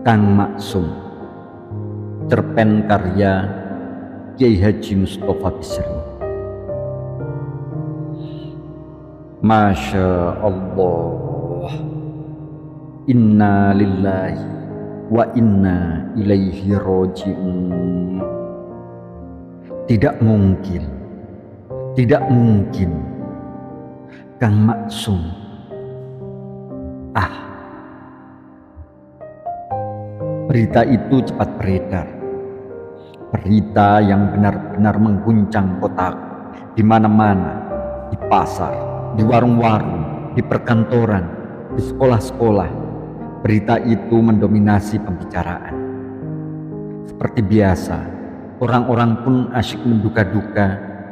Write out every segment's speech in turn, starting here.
Kang Maksum, cerpen karya Kiai Haji Mustofa Bisri. Masya Allah, inna lillahi wa inna ilaihi roji'un. Tidak mungkin Kang Maksum. Berita itu cepat beredar. Berita yang benar-benar mengguncang kota, di mana-mana, di pasar, di warung-warung, di perkantoran, di sekolah-sekolah. Berita itu mendominasi pembicaraan. Seperti biasa, orang-orang pun asyik menduga-duga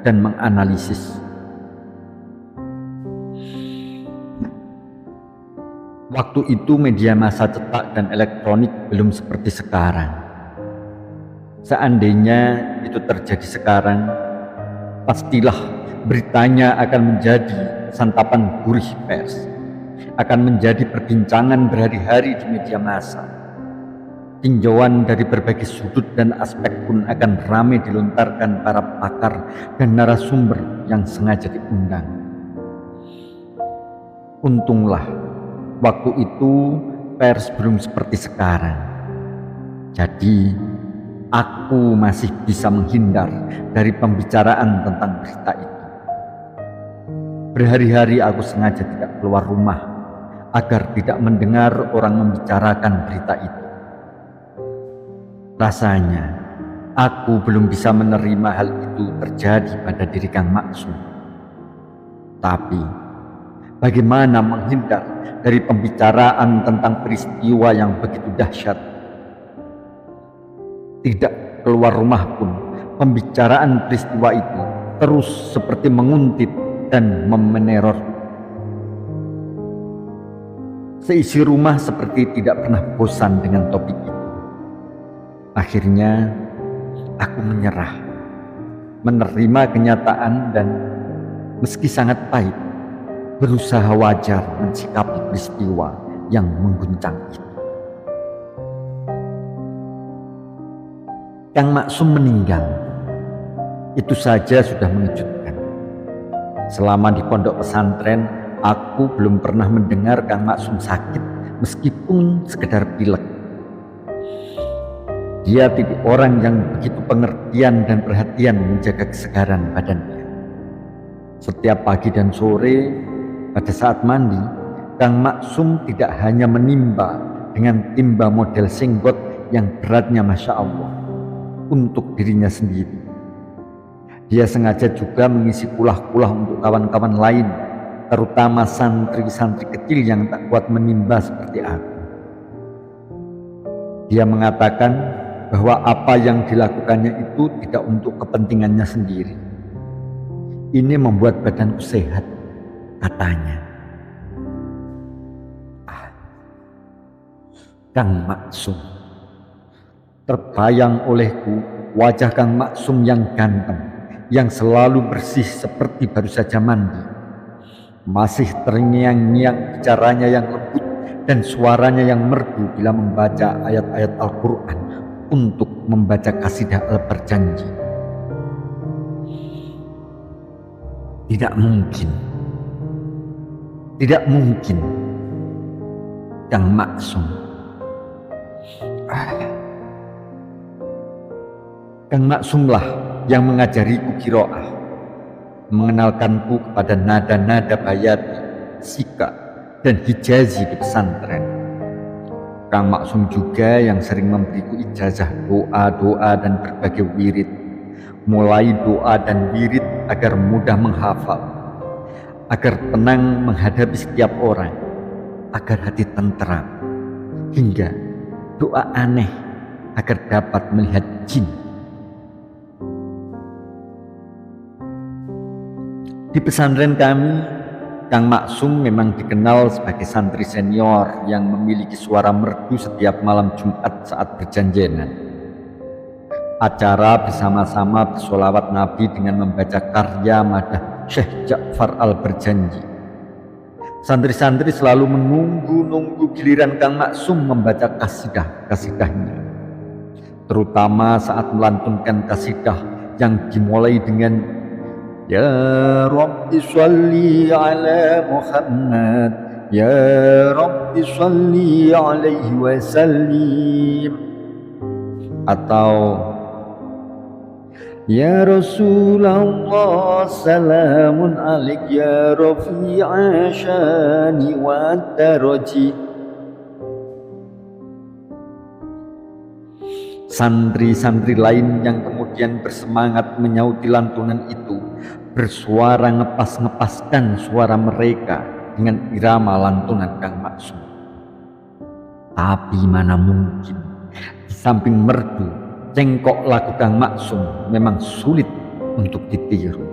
dan menganalisis. Waktu itu media massa cetak dan elektronik belum seperti sekarang. Seandainya itu terjadi sekarang, pastilah beritanya akan menjadi santapan gurih pers, akan menjadi perbincangan berhari-hari di media massa. Tinjauan dari berbagai sudut dan aspek pun akan ramai dilontarkan para pakar dan narasumber yang sengaja diundang. Untunglah waktu itu pers belum seperti sekarang. Jadi aku masih bisa menghindar dari pembicaraan tentang berita itu. Berhari-hari aku sengaja tidak keluar rumah agar tidak mendengar orang membicarakan berita itu. Rasanya aku belum bisa menerima hal itu terjadi pada diri Kang Maksum. Tapi bagaimana menghindar dari pembicaraan tentang peristiwa yang begitu dahsyat? Tidak keluar rumah pun, pembicaraan peristiwa itu terus seperti menguntit dan meneror. Seisi rumah seperti tidak pernah bosan dengan topik itu. Akhirnya aku menyerah, menerima kenyataan dan meski sangat pahit, berusaha wajar mensikapi peristiwa yang mengguncang itu. Kang Maksum meninggal. Itu saja sudah mengejutkan. Selama di pondok pesantren, aku belum pernah mendengar Kang Maksum sakit, meskipun sekedar pilek. Dia tipe orang yang begitu pengertian dan perhatian menjaga kesegaran badannya. Setiap pagi dan sore, pada saat mandi, Kang Maksum tidak hanya menimba dengan timba model singgot yang beratnya Masya Allah untuk dirinya sendiri. Dia sengaja juga mengisi kulah-kulah untuk kawan-kawan lain, terutama santri-santri kecil yang tak kuat menimba seperti aku. Dia mengatakan bahwa apa yang dilakukannya itu tidak untuk kepentingannya sendiri. Ini membuat badanku sehat, katanya. Kang Maksum. Terbayang olehku wajah Kang Maksum yang ganteng, yang selalu bersih seperti baru saja mandi. Masih terngiang-ngiang bicaranya yang lembut dan suaranya yang merdu bila membaca ayat-ayat Al-Quran untuk membaca kasidah Al-Berjanji. Tidak mungkin Kang Maksum. Kang Maksumlah yang mengajariku qiraah, mengenalkanku kepada nada-nada bayati, sika, dan hijazi di pesantren. Kang Maksum juga yang sering memberiku ijazah doa-doa dan berbagai wirid, mulai doa dan wirid agar mudah menghafal, agar tenang menghadapi setiap orang, agar hati tenteram, hingga doa aneh agar dapat melihat jin. Di pesantren kami, Kang Maksum memang dikenal sebagai santri senior yang memiliki suara merdu setiap malam Jumat saat berjanjenan. Acara bersama-sama bersolawat Nabi dengan membaca karya madah Syekh Ja'far Al-Berjanji. Santri-santri selalu menunggu giliran Kang Maksum membaca kasidah-kasidahnya, terutama saat melantunkan kasidah yang dimulai dengan Ya Rabbi Shalli ala Muhammad, Ya Rabbi Shalli alaihi wasallim, atau Ya Rasulullah salamun alaik ya rafi'a syani wa daraji. Santri-santri lain yang kemudian bersemangat menyauti lantunan itu bersuara ngepas-ngepaskan suara mereka dengan irama lantunan Kang Maksum. Tapi mana mungkin, di samping merdu, cengkok lagu Kang Maksum memang sulit untuk ditiru.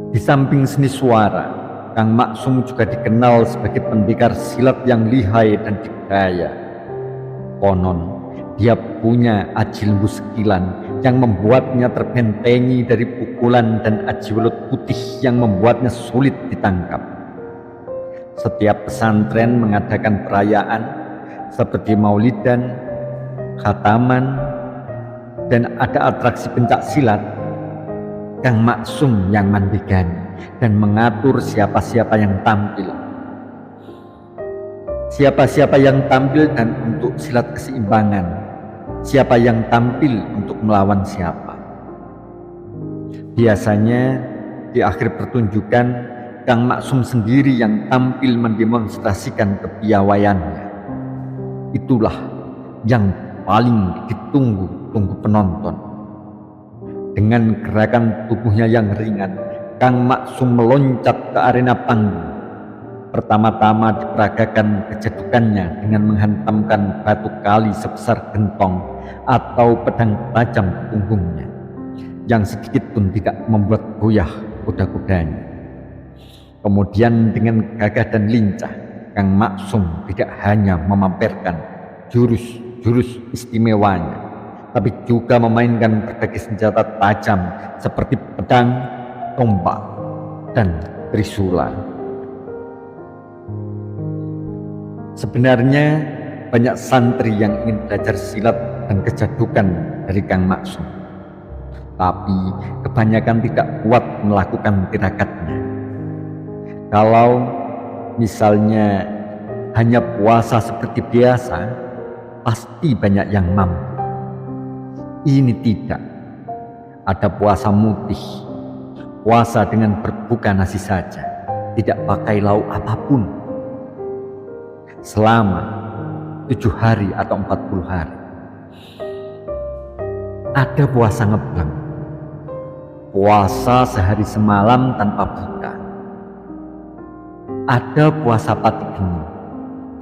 Di samping seni suara, Kang Maksum juga dikenal sebagai pendekar silat yang lihai dan dikdaya. Konon, dia punya aji lembu sekilan yang membuatnya terbentengi dari pukulan dan aji welut putih yang membuatnya sulit ditangkap. Setiap pesantren mengadakan perayaan seperti maulidan, khataman, dan ada atraksi pencak silat. Kang Maksum yang mandegani dan mengatur siapa-siapa yang tampil. Siapa-siapa yang tampil dan untuk silat keseimbangan, siapa yang tampil untuk melawan siapa. Biasanya di akhir pertunjukan, Kang Maksum sendiri yang tampil mendemonstrasikan kepiawaiannya. Itulah yang paling ditunggu-tunggu penonton. Dengan gerakan tubuhnya yang ringan, Kang Maksum meloncat ke arena panggung. Pertama-tama diperagakan kejadukannya dengan menghantamkan batu kali sebesar gentong atau pedang tajam ke punggungnya, yang sedikit pun tidak membuat goyah kuda-kudanya. Kemudian dengan gagah dan lincah, Kang Maksum tidak hanya memamerkan jurus istimewanya, tapi juga memainkan berbagai senjata tajam seperti pedang, tombak, dan trisula. Sebenarnya banyak santri yang ingin belajar silat dan kejadukan dari Kang Maksum, tapi kebanyakan tidak kuat melakukan tirakatnya. Kalau misalnya hanya puasa seperti biasa, pasti banyak yang mampu. Ini tidak. Ada puasa mutih, puasa dengan berbuka nasi saja, tidak pakai lauk apapun, selama 7 hari atau 40 hari. Ada puasa ngebleng, puasa sehari semalam tanpa buka. Ada puasa pati geni,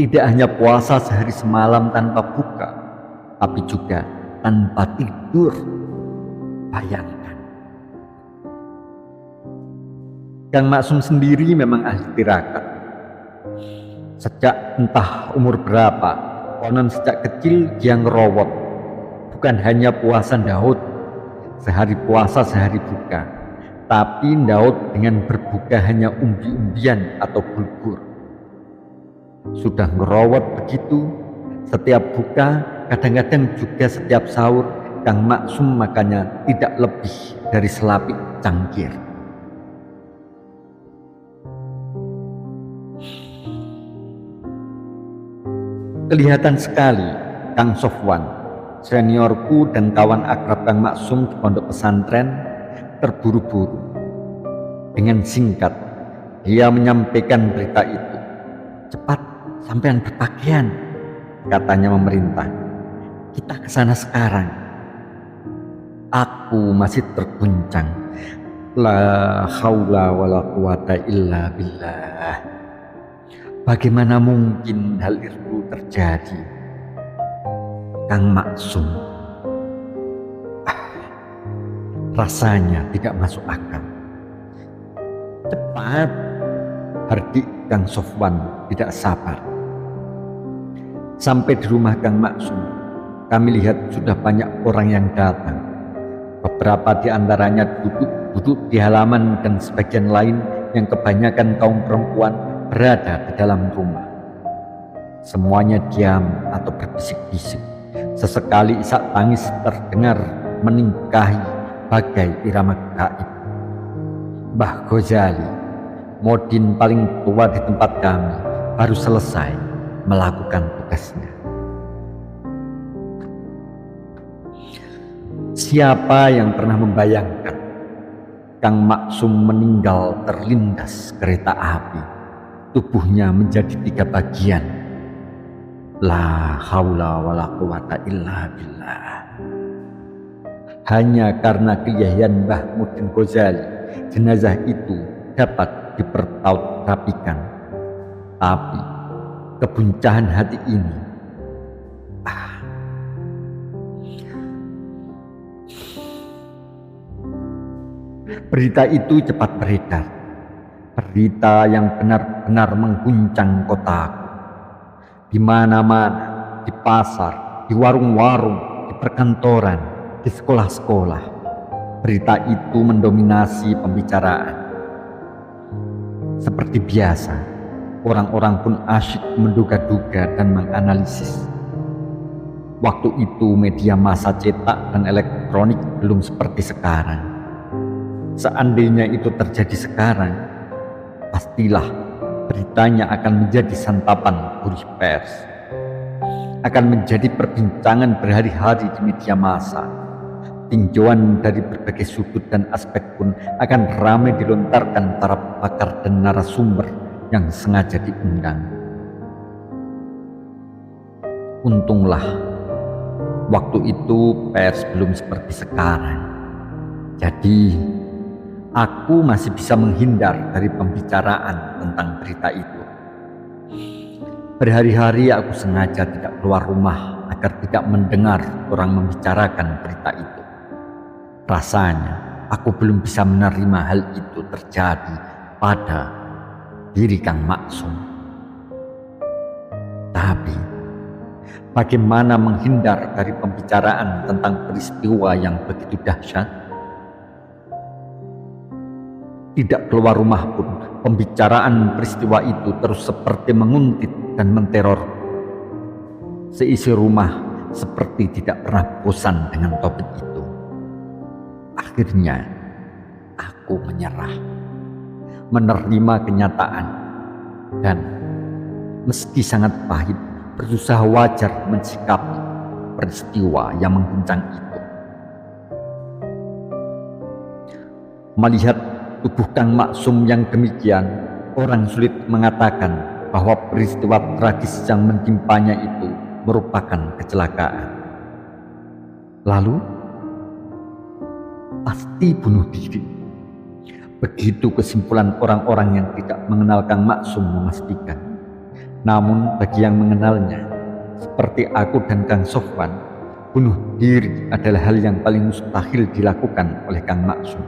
tidak hanya puasa sehari semalam tanpa buka, tapi juga tanpa tidur. Bayangkan. Kang Maksum sendiri memang ahli tirakat. Sejak entah umur berapa, konon sejak kecil dia ngerowot. Bukan hanya puasa Daud, sehari puasa sehari buka, tapi Daud dengan berbuka hanya umbi-umbian atau bulgur. Sudah ngerowot begitu, setiap buka, kadang-kadang juga setiap sahur, Kang Maksum makannya tidak lebih dari selapik cangkir. Kelihatan sekali Kang Sofwan, seniorku dan kawan akrab Kang Maksum di pondok pesantren, terburu-buru. Dengan singkat, dia menyampaikan berita itu. Cepat, sampean berpakaian, katanya memerintah. Kita ke sana sekarang. Aku masih terguncang. La haula wala quwata illa billah. Bagaimana mungkin hal itu terjadi? Kang Maksum, rasanya tidak masuk akal. Cepat, hardik Kang Sofwan tidak sabar. Sampai di rumah Kang Maksum, kami lihat sudah banyak orang yang datang. Beberapa di antaranya duduk di halaman dan sebagian lain yang kebanyakan kaum perempuan berada di dalam rumah. Semuanya diam atau berbisik-bisik. Sesekali isak tangis terdengar meningkahi bagai irama gaib. Mbah Ghazali, modin paling tua di tempat kami, baru selesai melakukan tugasnya. Siapa yang pernah membayangkan Kang Maksum meninggal terlindas kereta api, tubuhnya menjadi 3 bagian? La haula wala quwata illa billah. Hanya karena keyakinan Mbah Mudin Ghazali, jenazah itu dapat dipertaut-rapikan. Tapi kebuncahan hati ini, berita itu cepat beredar. Berita yang benar-benar mengguncang kotaku. Di mana-mana, di pasar, di warung-warung, di perkantoran, di sekolah-sekolah, berita itu mendominasi pembicaraan. Seperti biasa, orang-orang pun asyik menduga-duga dan menganalisis. Waktu itu media massa cetak dan elektronik belum seperti sekarang. Seandainya itu terjadi sekarang, pastilah beritanya akan menjadi santapan gurih pers, akan menjadi perbincangan berhari-hari di media massa. Tinjauan dari berbagai sudut dan aspek pun akan ramai dilontarkan para pakar dan narasumber yang sengaja diundang. Untunglah waktu itu pers belum seperti sekarang, jadi aku masih bisa menghindar dari pembicaraan tentang berita itu. Berhari-hari aku sengaja tidak keluar rumah agar tidak mendengar orang membicarakan berita itu. Rasanya aku belum bisa menerima hal itu terjadi pada diri Kang Maksum. Tapi bagaimana menghindar dari pembicaraan tentang peristiwa yang begitu dahsyat? Tidak keluar rumah pun, pembicaraan peristiwa itu terus seperti menguntit dan menteror. Seisi rumah seperti tidak pernah bosan dengan topik itu. Akhirnya aku menyerah, menerima kenyataan, dan meski sangat pahit, berusaha wajar mensikapi peristiwa yang mengguncang itu. Melihat tubuh Kang Maksum yang demikian, orang sulit mengatakan bahwa peristiwa tragis yang mentimpanya itu merupakan kecelakaan. Lalu, pasti bunuh diri. Begitu kesimpulan orang-orang yang tidak mengenal Kang Maksum memastikan. Namun bagi yang mengenalnya, seperti aku dan Kang Sofwan, bunuh diri adalah hal yang paling mustahil dilakukan oleh Kang Maksum.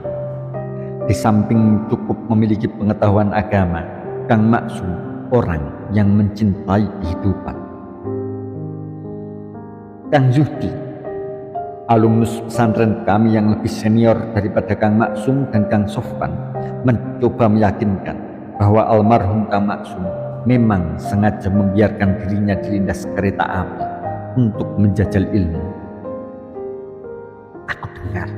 Di samping cukup memiliki pengetahuan agama, Kang Maksum orang yang mencintai kehidupan. Kang Zuhdi, alumnus pesantren kami yang lebih senior daripada Kang Maksum dan Kang Sofwan, mencoba meyakinkan bahwa almarhum Kang Maksum memang sengaja membiarkan dirinya dilindas kereta api untuk menjajal ilmu. Aku dengar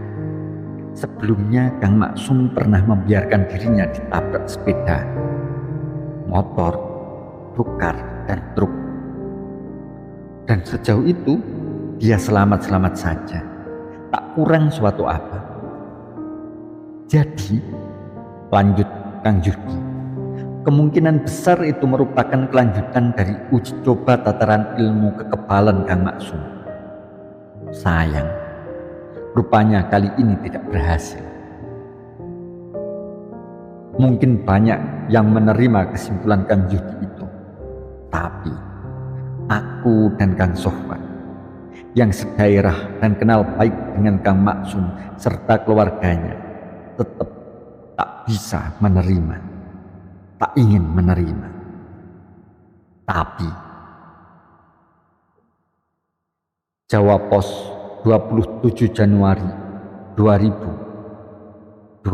sebelumnya Kang Maksum pernah membiarkan dirinya ditabrak sepeda, motor, trukar, dan truk. Dan sejauh itu dia selamat-selamat saja, tak kurang suatu apa. Jadi, lanjut Kang Zuhdi, kemungkinan besar itu merupakan kelanjutan dari uji coba tataran ilmu kekebalan Kang Maksum. Sayang, rupanya kali ini tidak berhasil. Mungkin banyak yang menerima kesimpulan Kang Zuhdi itu, tapi aku dan Kang Sofwan yang sedaerah dan kenal baik dengan Kang Maksum serta keluarganya tetap tak bisa menerima, tak ingin menerima. Tapi Jawa Pos 27 Januari 2012